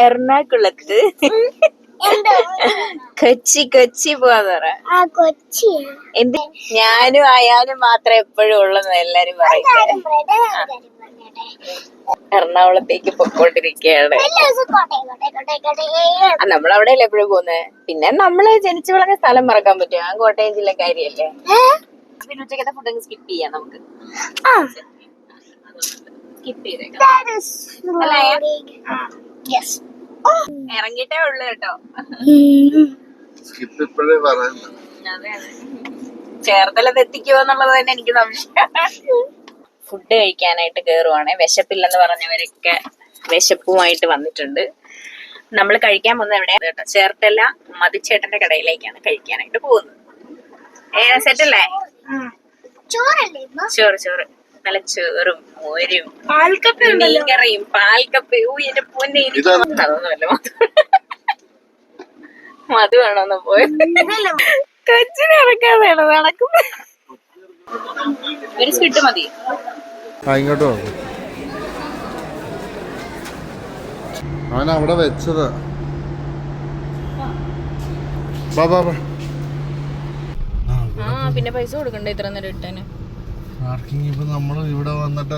എറണാകുളത്ത് കൊച്ചി പോവാന്ന് എന്ത് ഞാനും അയാനും മാത്രം എപ്പോഴും ഉള്ളെന്ന് എല്ലാരും പറയുന്നത്. എറണാകുളത്തേക്ക് പൊക്കോണ്ടിരിക്കയാണ്. നമ്മളവിടെയല്ലേ എപ്പോഴും പോകുന്നത്. പിന്നെ നമ്മള് ജനിച്ചു വളർന്ന സ്ഥലം മറക്കാൻ പറ്റുമോ? ഞാൻ കോട്ടയം ജില്ലക്കാരിയല്ലേ. പിന്നെ ഉച്ചക്കത്തെ ഫുഡ് സ്കിപ്പ് ചെയ്യാം നമുക്ക്. സ്കിപ്പ് ചെയ്തേക്കാം. ഇറങ്ങിട്ടേ ഉള്ളു കേട്ടോ. ചേർത്തലത്ത് എത്തിക്കുമോ എന്നുള്ളത് തന്നെ എനിക്ക് സംശയം. ഫുഡ് കഴിക്കാനായിട്ട് കേറുവാണ്. വിശപ്പില്ലെന്ന് പറഞ്ഞവരൊക്കെ വിശപ്പുമായിട്ട് വന്നിട്ടുണ്ട്. നമ്മൾ കഴിക്കാൻ പോകുന്നത് എവിടെയാണ് കേട്ടോ? ചേർത്തല മതിച്ചേട്ടന്റെ കടയിലേക്കാണ് കഴിക്കാനായിട്ട് പോകുന്നത്. സെറ്റല്ലേ? ചോറ് നല്ല ചോറും മോരും മീൻകറിയും പാൽക്കപ്പ്. എന്റെ പൊന്നെ, അതൊന്നുമല്ല മധു വേണമെന്ന് പോയത്. കൊച്ചിനെ ഇറക്കാതെ നടക്കും. ഒരു സ്കിട്ട് മതി. ഇങ്ങോട്ടോ അവൻ അവിടെ വെച്ചത്. പിന്നെ പൈസ കൊടുക്കണ്ടേ ഇത്ര നേരം ഇട്ടേന്? പാർക്കിംഗ് ഇപ്പൊ നമ്മള് ഇവിടെ വന്നിട്ട്